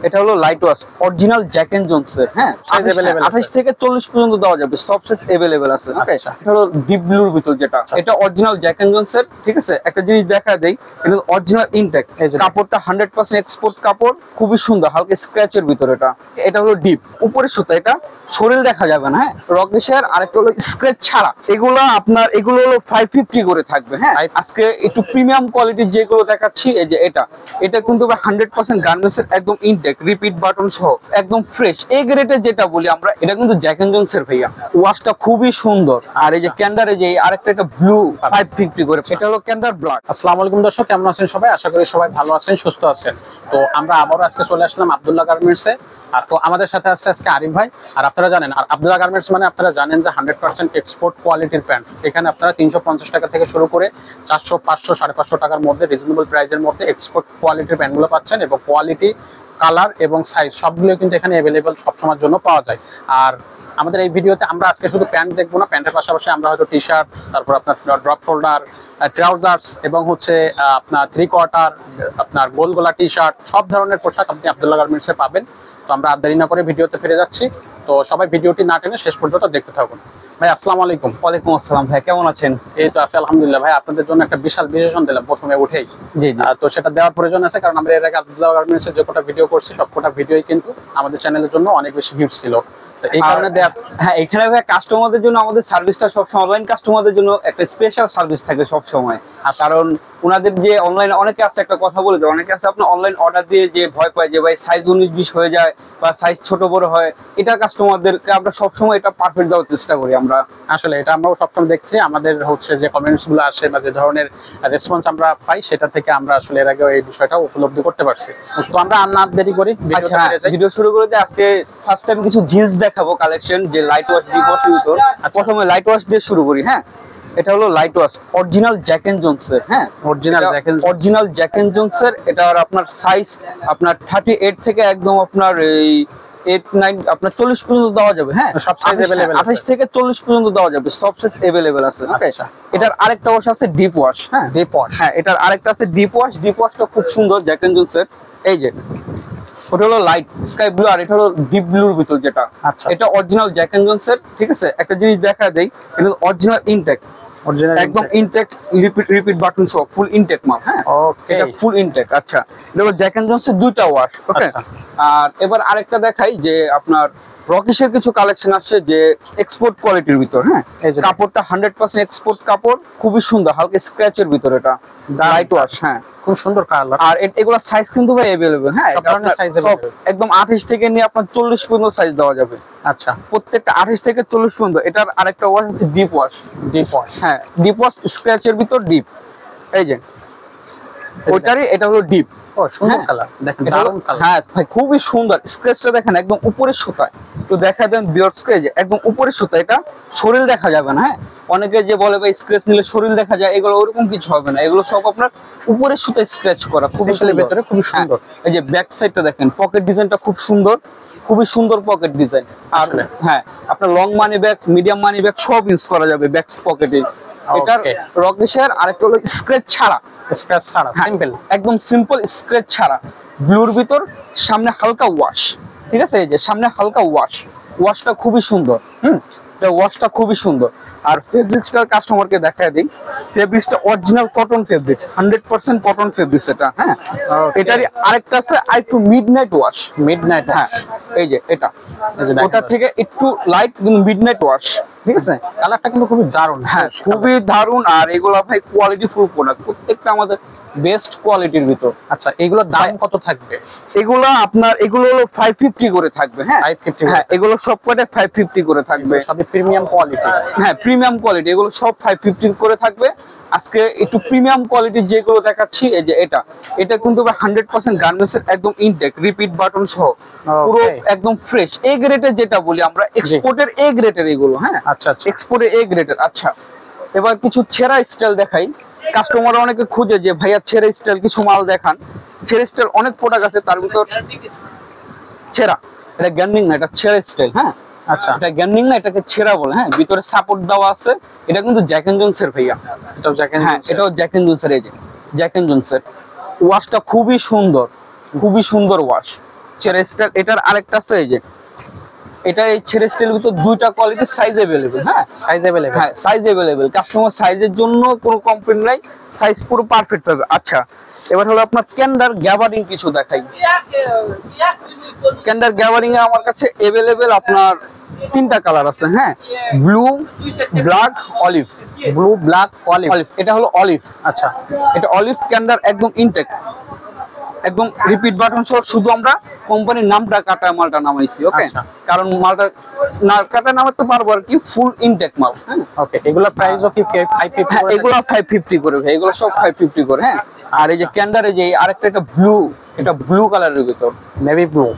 এটা হলো light wash original Jack and জোনসের। হ্যাঁ, সাইজ अवेलेबल 28 থেকে 40 পর্যন্ত দেওয়া যাবে, সব সাইজ अवेलेबल আছে। ওকে, এটা হলো ডিপ ব্লুর ভিতর যেটা, এটা অরিজিনাল জ্যাক এন্ড জোনসের। ঠিক আছে, একটা জিনিস দেখা দেই, এটা অরিজিনাল ইনটেক, কাপড়টা 100% এক্সপোর্ট কাপড়, খুবই সুন্দর, হালকা স্ক্র্যাচের ভিতর। এটা হলো ডিপ উপরের সুতা, এটা শরীর দেখা যাবে না। হ্যাঁ, রকেশের আরেকটা হলো স্ক্র্যাচ ছাড়া। এগুলো হলো 550 করে থাকবে। হ্যাঁ, আজকে একটু প্রিমিয়াম কোয়ালিটির যেগুলো দেখাচ্ছি, এই যে এটা কিন্তু 100% গার্মেন্টস এর একদম ইনটেক, রিপিট বাটন সহ একদম ফ্রেশ এ গ্রেডের যেটা বলি আমরা, এটা কিন্তু জ্যাক এন্ড জোনস এর ভাইয়া। ওয়াশটা খুবই সুন্দর। আর এই যে ক্যান্ডারে যে আরেকটা এটা ব্লু 550 করে, এটা হলো ক্যান্ডার ব্ল্যাক। আসসালামু আলাইকুম দর্শক, কেমন আছেন সবাই? আশা করি সবাই ভালো আছেন, সুস্থ আছেন। তো আমরা আবারও আজকে চলে আসলাম আব্দুল্লাহ গার্মেন্টসে। আর তো আমাদের সাথে আছে আজকে আরিফ ভাই। আর আপনারা জানেন, আর আব্দুল্লাহ গার্মেন্টস মানে আপনারা জানেন যে 100% এক্সপোর্ট কোয়ালিটির প্যান্ট। এখানে আপনারা 350 টাকা থেকে শুরু করে 400, 500, 550 টাকার মধ্যে রিজনেবল প্রাইসের মধ্যে এক্সপোর্ট কোয়ালিটির প্যান্টগুলো পাচ্ছেন, এবং কোয়ালিটি, কালার এবং সাইজ সবগুলো কিন্তু এখানে অ্যাভেলেবল সবসময়ের জন্য পাওয়া যায়। আর আমাদের এই ভিডিওতে আমরা আজকে শুধু প্যান্ট দেখবো না, প্যান্টের পাশাপাশি আমরা হয়তো টি শার্ট, তারপর আপনার ড্রপ শোল্ডার, ট্রাউজার্স এবং হচ্ছে আপনার 3/4, আপনার গোল গলা টি শার্ট, সব ধরনের পোশাক আপনি আব্দুল্লাহ গার্মেন্টসে পাবেন। তো আমরা আর দেরি না করে ভিডিওতে ফিরে যাচ্ছি। তো সবাই ভিডিওটি না টেনে শেষ পর্যন্ত দেখতে থাকুন। ভাই আসসালামু আলাইকুম। ওয়ালাইকুম আসসালাম ভাই, কেমন আছেন? এই তো আছে আলহামদুলিল্লাহ। ভাই আপনাদের জন্য একটা বিশাল বিশেষণ দিলাম প্রথমে উঠেই। জি, তো সেটা দেওয়ার প্রয়োজন আছে, কারণ আমরা এর আগে আব্দুল্লাহ গার্মেন্টসের যে কটা ভিডিও করছি সবকটা ভিডিওই কিন্তু আমাদের চ্যানেলের জন্য অনেক বেশি হিট ছিল। এই কারণে হ্যাঁ, এখানে ভাই কাস্টমারদের জন্য আমাদের সার্ভিসটা সবসময়, অনলাইন কাস্টমারদের জন্য একটা স্পেশাল সার্ভিস থাকে সব সময়। কারণ ওনাদের যে অনলাইনে অনেকে আছে, একটা কথা বলে দেয়, অনেকে আছে আপনার অনলাইন অর্ডার দিয়ে যে ভয় পায় যে ভাই সাইজ 19-20 হয়ে যায় বা সাইজ ছোট বড় হয়। এটা কাস্টমারদেরকে আমরা সবসময় এটা পারফেক্ট দেওয়ার চেষ্টা করি। আমরা আসলে এটা আমরাও সবসময় দেখছি, আমাদের হচ্ছে যে কমেন্টস গুলো আসে বা যে ধরনের রেসপন্স আমরা পাই, সেটা থেকে আমরা আসলে এর আগে এই বিষয়টা উপলব্ধি করতে পারছি। তো আমরা আর না দেরি করি, ভিডিও শুরু করে দিই। আজকে ফার্স্ট টাইম কিছু জিন্স দেখাবো কালেকশন, যে লাইট ওয়াশ, ডিপ ওয়াশের ভিতর। প্রথমে লাইট ওয়াশ দিয়ে শুরু করি। হ্যাঁ, এটা হলো light wash original Jack and জোনসের। হ্যাঁ, অরিজিনাল জ্যাক এন্ড জোনসের। এটার আপনার সাইজ আপনার 38 থেকে একদম আপনার এই 8-9 আপনার 40 পর্যন্ত দেওয়া যাবে। হ্যাঁ, সব সাইজ अवेलेबल, 28 থেকে 40 পর্যন্ত দেওয়া যাবে, সব সাইজ अवेलेबल আছে। ওকে, এটার আরেকটা ওয়াশ আছে ডিপ ওয়াশ। হ্যাঁ, ডিপ ওয়াশ। হ্যাঁ, এটার আরেকটা আছে ডিপ ওয়াশ। ডিপ ওয়াশটা খুব সুন্দর জ্যাক এন্ড জোনসের। এই যে ওটা হলো লাইট স্কাই ব্লু, আর এটা হলো ডিপ ব্লুর ভিতর যেটা। আচ্ছা, এটা অরিজিনাল জ্যাক এন্ড জোনসের। ঠিক আছে, একটা জিনিস দেখা দেই, এটা অরিজিনাল ইনটেক, একদম ইনটেক, রিপিট বাটন সহ ফুল ইনটেক মাল। হ্যাঁ, ওকে, এটা ফুল ইনটেক। আচ্ছা, এটা জ্যাক এন্ড জোনসের দুইটা ওয়াশ। ওকে, আর এবার আরেকটা দেখাই যে আপনার রকিশের কিছু কালেকশন আসছে যে এক্সপোর্ট কোয়ালিটির ভিতর। হ্যাঁ, কাপড়টা 100% এক্সপোর্ট কাপড়, খুবই সুন্দর, হালকা স্ক্র্যাচের ভিতর। এটা লাইট ওয়াশ। হ্যাঁ, খুব সুন্দর কালার। আর এগুলা সাইজ কিন্তু ভাই अवेलेबल। হ্যাঁ, একদম 28 থেকে নিয়ে আপনার 40 পর্যন্ত সাইজ দেওয়া যাবে। আচ্ছা, প্রত্যেকটা 28 থেকে 40 পর্যন্ত। এটার আরেকটা ওয়াশ আছে ডিপ ওয়াশ। ডিপ ওয়াশ, হ্যাঁ, ডিপ ওয়াশ স্ক্র্যাচের ভিতর ডিপ। এই যে ওইটারই, এটা হলো ডিপ। ও সুন্দর কালার, দেখেন দারুণ কালার। হ্যাঁ ভাই, খুবই সুন্দর। স্ক্র্যাচটা দেখেন একদম উপরের সুতায়, তো দেখা দেন ভিউয়ার্স কে যে একদম উপরের সুতা, এটা শরীর দেখা যাবে না। হ্যাঁ, অনেকে যে বলে ভাই স্ক্র্যাচ নিলে শরীর দেখা যায়, এগুলো ওরকম কিছু হবে না। এগুলো সব আপনার উপরের সুতায় স্ক্র্যাচ করা, খুবই ভেতরে খুবই সুন্দর। এই যে ব্যাক সাইডটা দেখেন, পকেট ডিজাইনটা খুব সুন্দর, খুবই সুন্দর পকেট ডিজাইন। আর হ্যাঁ, আপনার long money bag, medium money bag সব ইউজ করা যাবে ব্যাক পকেটে। এটার রকেশের আরেকটা হলো স্ক্র্যাচ ছাড়া, স্ক্র্যাচ ছাড়া, সিম্পল, একদম সিম্পল স্ক্র্যাচ ছাড়া, ব্লুর ভিতর, সামনে হালকা ওয়াশ। ঠিক আছে, এই যে সামনে হালকা ওয়াশ, ওয়াশটা খুবই সুন্দর। এটা ওয়াশটা খুবই সুন্দর। আর ফেব্রিক্সটা কাস্টমারকে দেখায় দিই, ফেব্রিক্সটা original cotton fabrics, 100% cotton fabrics এটা। হ্যাঁ, এটারই আরেকটা আছে আরেকটু মিডনাইট ওয়াশ। মিডনাইট, হ্যাঁ, এই যে এটা ওটা থেকে একটু লাইট কিন্তু মিডনাইট ওয়াশ। ঠিক আছে, কালারটা কিন্তু খুবই দারুণ। হ্যাঁ, খুবই দারুণ। আর এগুলো ভাই কোয়ালিটি ফুল প্রোডাক্ট, প্রত্যেকটা আমাদের বেস্ট কোয়ালিটির ভিতর। আচ্ছা, এগুলোর দাম কত থাকবে? এগুলো হলো 550 করে থাকবে। হ্যাঁ, 550। হ্যাঁ, এগুলো সব কয়টা 550 করে থাকবে, সবই প্রিমিয়াম কোয়ালিটি। হ্যাঁ, প্রিমিয়াম কোয়ালিটি, এগুলো সব 550 করে থাকবে। আজকে একটু প্রিমিয়াম কোয়ালিটির যেগুলো দেখাচ্ছি, এই যে এটা কিন্তু 100% গার্মেন্টস এর একদম ইনটেক, রিপিট বাটন সহ পুরো একদম ফ্রেশ এ গ্রেডের যেটা বলি আমরা, এক্সপোর্টের এ গ্রেডের এগুলো। হ্যাঁ, আচ্ছা, এক্সপোর্টের এ গ্রেডের। আচ্ছা, এবার কিছু ছেঁড়া স্টাইল দেখাই। কাস্টমার অনেকে খুঁজে যে ভাইয়া ছেঁড়া স্টাইল কিছু মাল দেখান। ছেঁড়া স্টাইল অনেক প্রোডাক্ট আছে, তার ভিতর ছেঁড়া, এটা গ্যান্ডিং না, এটা ছেঁড়া স্টাইল। হ্যাঁ, আচ্ছা, এটা গ্যান্ডিং না, এটাকে ছেঁড়া বলে। হ্যাঁ, ভিতরে সাপোর্ট দেওয়া আছে। এটা কিন্তু জ্যাক এন্ড জোনসের ভাইয়া, এটাও জ্যাক এন্ড, হ্যাঁ, এটাও জ্যাক এন্ড জোনসের। এই যে জ্যাক এন্ড জোনসের ওয়াশটা খুবই সুন্দর, খুবই সুন্দর ওয়াশ। Cherry style. এটার আরেকটা আছে এই যে, এটা এই চেরি স্টাইলের ভিতর দুইটা কোয়ালিটি সাইজ अवेलेबल। হ্যাঁ সাইজ अवेलेबल, হ্যাঁ সাইজ अवेलेबल, কাস্টমার সাইজের জন্য কোনো কমপ্লেইন নাই, সাইজ পুরো পারফেক্ট পাবে। আচ্ছা এবার হলো আপনার ক্যান্ডার গ্যাবারিং কিছু দেখাই। ক্যান্ডার গ্যাবারিং এ আমার কাছে अवेलेबल আপনার তিনটা কালার আছে। হ্যাঁ, blue, black, olive. Blue, black, olive. এটা হলো অলিভ। আচ্ছা, এটা অলিভ ক্যান্ডার একদম ইনটেক, একদম রিপিট বাটন সহ। শুধু আমরা কোম্পানির নামটা কাটা মালটা নামাইছি। ওকে, কারণ মালটা না কাটা নামাতে পারবো আর কি, ফুল ইনটেক মাল। হ্যাঁ ওকে, এগুলোর প্রাইসও কি 550? হ্যাঁ, এগুলো 550 করে ভাই, এগুলো সব 550 করে। হ্যাঁ, আর এই যে ক্যান্ডারে যে আরেকটা, এটা ব্লু, এটা ব্লু কালারের ভিতর, নেভি ব্লু।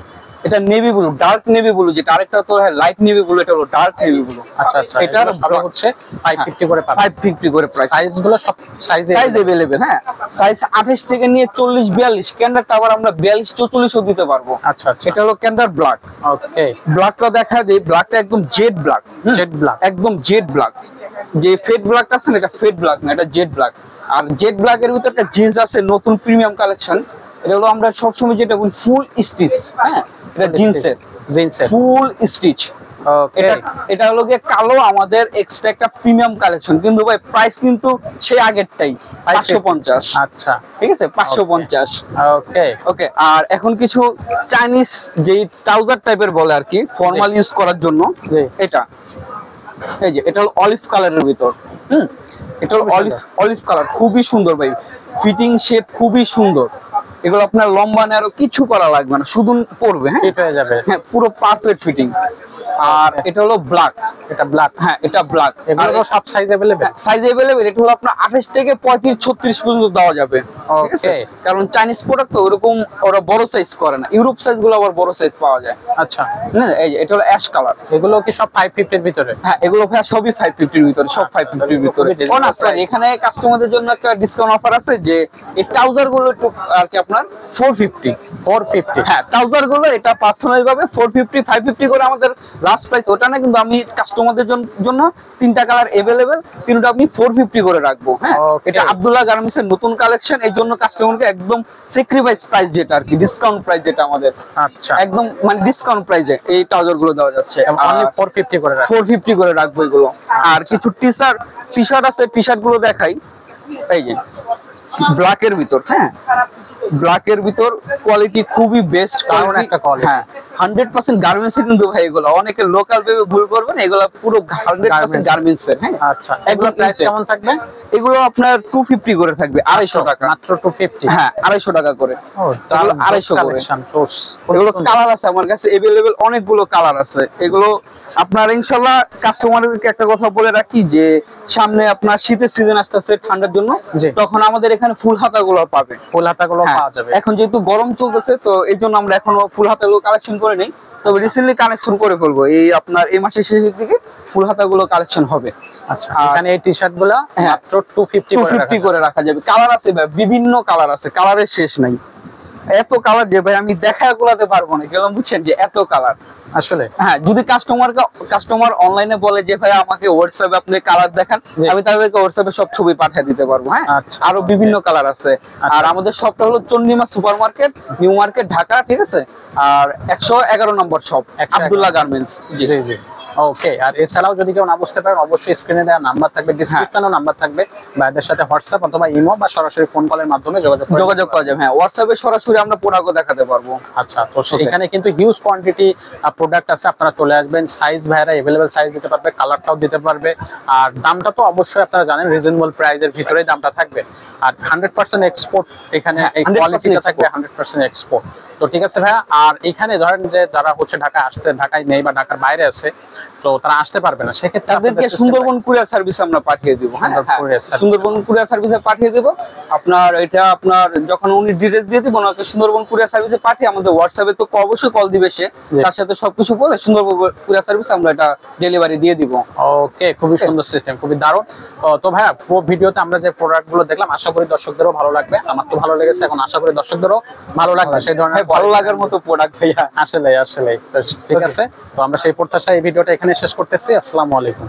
এটা navy blue, dark navy blue, যেটা আরেকটা তো লাইট নেভি ব্লু, এটা হলো ডার্ক নেভি ব্লু। আচ্ছা আচ্ছা, এটার সব হচ্ছে 550 করে পাবেন। 550 করে প্রাইস। সাইজগুলো সব সাইজ अवेलेबल। হ্যাঁ, সাইজ 28 থেকে নিয়ে 40 42, ক্যান্ডারটা আবার আমরা 42 44 ও দিতে পারবো। আচ্ছা আচ্ছা, এটা হলো ক্যান্ডার ব্ল্যাক। ওকে, ব্ল্যাকটা দেখা দেই, ব্ল্যাকটা একদম জেড ব্ল্যাক। জেড ব্ল্যাক, একদম জেড ব্ল্যাক। যে ফেড ব্ল্যাকটা আছে না, এটা ফেড ব্ল্যাক না, এটা জেড ব্ল্যাক। আর জেড ব্ল্যাকের ভিতর একটা জিন্স আছে নতুন প্রিমিয়াম কালেকশন, এটা হলো আমরা সবসময় যেটা বলি ফুল স্টিচ। হ্যাঁ, এটা জিন্সের ফুল স্টিচ। এটা হলো গিয়ে কালো, আমাদের এক্সট্রা একটা প্রিমিয়াম কালেকশন, কিন্তু ভাই প্রাইস কিন্তু সেই আগেরটাই 550। আচ্ছা ঠিক আছে, 550। ওকে ওকে, আর এখন কিছু চাইনিজ যে ট্রাউজার টাইপের বলে আর কি, ফর্মাল ইউজ করার জন্য। এটা এই যে, এটা হলো অলিভ কালারের ভিতর। এটা হলো অলিভ কালার, খুবই সুন্দর ভাই, ফিটিং শেপ খুবই সুন্দর। এগুলো আপনার লম্বা নেরো কিছু করা লাগবে না, শুধু পরবে। হ্যাঁ, ফিট হয়ে যাবে। হ্যাঁ, পুরো পারফেক্ট ফিটিং। আর এটা হলো ব্ল্যাক, এটা ব্ল্যাক। হ্যাঁ এটা ব্ল্যাক। এগুলো সব সাইজ अवेलेबल, সাইজ अवेलेबल। এটা হলো আপনার 28 থেকে 35 36 পর্যন্ত দেওয়া যাবে। ঠিক আছে, কারণ চাইনিজ প্রোডাক্ট তো ওরকম ওরা বড় সাইজ করে না, ইউরোপ সাইজ গুলো আবার বড় সাইজ পাওয়া যায়। আচ্ছা, না এই যে এটা হলো অ্যাশ কালার। এগুলো কি সব 550 এর ভিতরে? হ্যাঁ, এগুলো ভাই সবই 550 এর ভিতরে, সব 550 এর ভিতরে। ও না সরি, এখানে কাস্টমারদের জন্য একটা ডিসকাউন্ট অফার আছে, যে এই ট্রাউজার গুলো একটু আর কি আপনার 450। হ্যাঁ, ট্রাউজার গুলো এটা পার্সোনাল ভাবে 450 550 করে আমাদের লাস্ট প্রাইস ওটা না, কিন্তু আমি কাস্টমারদের জন্য তিনটা কালার अवेलेबल, তিনটা আমি 450 করে রাখবো। হ্যাঁ, এটা আব্দুল্লাহ গার্মেন্টস এর নতুন কালেকশন, এই জন্য কাস্টমারকে একদম স্যাক্রিফাইস প্রাইস যেটা আর কি, ডিসকাউন্ট প্রাইস যেটা আমাদের, আচ্ছা একদম মানে ডিসকাউন্ট প্রাইসে এই ট্রাউজার গুলো দেওয়া যাচ্ছে। অনলি 450 করে রাখবো, 450 করে রাখবো এগুলো। আর কিছু টি-শার্ট আছে, টি-শার্ট গুলো দেখাই। এই যে ব্ল্যাকের ভিতর। হ্যাঁ, ব্ল্যাকের ভিতর কোয়ালিটি খুবই বেস্ট, কারণ একটা কোয়ালিটি। হ্যাঁ, 100% গার্মেন্টস এর কিন্তু ভাই এগুলো, অনেকে লোকাল ভেবে ভুল করবেন, এগুলো পুরো 100% গার্মেন্টস এর। হ্যাঁ, আচ্ছা, এগুলো প্রাইস কেমন থাকবে? এগুলো আপনার 250 করে থাকবে, 250 টাকা মাত্র। 250? হ্যাঁ, 250 টাকা করে। তাহলে 250 করে। এগুলো কালার আছে আমার কাছে अवेलेबल, অনেকগুলো কালার আছে। এগুলো আপনার ইনশাআল্লাহ কাস্টমারদেরকে একটা কথা বলে রাখি, যে সামনে আপনার শীতের সিজন আসতেছে, ঠান্ডার জন্য, তখন আমাদের এখানে ফুল হাতাগুলো পাবে। ফুল হাতাগুলো পাওয়া যাবে। এখন যেহেতু গরম চলতেছে, তো এই জন্য আমরা এখনো ফুল হাতাগুলো কালেকশন করে নেই, তবে রিসেন্টলি কালেকশন করে ফেলবো। এই আপনার এই মাসের শেষের দিকে ফুল হাতাগুলো কালেকশন হবে। আচ্ছা, এখানে এই টি-শার্ট গুলো মাত্র 250 করে রাখা যাবে। কালার আছে ভাই, বিভিন্ন কালার আছে, কালারের শেষ নাই। এত কালার যে ভাই আমি দেখা গোলাতে পারবো না, কেমন বুঝছেন, যে এত কালার আসলে। হ্যাঁ, যদি কাস্টমার অনলাইনে বলে যে ভাই আমাকে হোয়াটসঅ্যাপে আপনি কালার দেখান, আমি তাদেরকে হোয়াটসঅ্যাপে সব ছবি পাঠিয়ে দিতে পারবো। হ্যাঁ, আরো বিভিন্ন কালার আছে। আর আমাদের শপটা হলো Chandima super market, new market, Dhaka. ঠিক আছে, আর 111 নম্বর শপ, আব্দুল্লাহ গার্মেন্টস। জি জি, ওকে। আর এছাড়াও যদি কেউ না বুঝতে পারেন, অবশ্যই স্ক্রিনে দেওয়া নাম্বার থাকবে, ডেসক্রিপশনেও নাম্বার থাকবে, বা এদের সাথে হোয়াটসঅ্যাপ অথবা ইমো বা সরাসরি ফোন কলের মাধ্যমে যোগাযোগ করা যাবে। হ্যাঁ, হোয়াটসঅ্যাপে সরাসরি আমরা প্রোডাক্টও দেখাতে পারবো। আচ্ছা, তো এখানে কিন্তু হিউজ কোয়ান্টিটি প্রোডাক্ট আছে, আপনারা চলে আসবেন। সাইজ ভাইরা अवेलेबल সাইজ দিতে পারবে, কালারটাও দিতে পারবে। আর দামটা তো অবশ্যই আপনারা জানেন, রিজনেবল প্রাইসের ভিতরেই দামটা থাকবে। আর 100% এক্সপোর্ট, এখানে এই কোয়ালিটিটা থাকবে 100% এক্সপোর্ট। তো ঠিক আছে ভাইয়া। আর এখানে ধরেন যে যারা হচ্ছে ঢাকায় নেই বা ঢাকার বাইরে আছে, তো তারা আসতে পারবে না, সেক্ষেত্রে তাদেরকে সুন্দরবন কুরিয়ার সার্ভিস আমরা পাঠিয়ে দিব। হ্যাঁ, সুন্দরবন কুরিয়ার সার্ভিসে পাঠিয়ে দেব। আপনার এটা আপনার যখন উনি ডিটেইলস দিয়ে দিব, ওনাকে সুন্দরবন কুরিয়ার সার্ভিসে পাঠিয়ে আমাদের হোয়াটসঅ্যাপে তো অবশ্যই কল দিবে সে, তার সাথে সবকিছু বলে সুন্দরবন কুরিয়ার সার্ভিসে আমরা এটা ডেলিভারি দিয়ে দিব। ওকে, খুবই সুন্দর সিস্টেম, খুবই দারুণ। তো ভাইয়া, পুরো ভিডিওতে আমরা যে প্রোডাক্টগুলো দেখলাম, আশা করি দর্শকদেরও ভালো লাগবে। আমার তো ভালো লেগেছে, এখন আশা করি দর্শকদেরও ভালো লাগবে। সেই ধরনের ভালো লাগার মতো প্রোডাক্ট ভাইয়া, আসলে। ঠিক আছে, তো আমরা সেই প্রত্যাশায় এই ভিডিওটা এখানে শেষ করতেছি। আসসালামু আলাইকুম।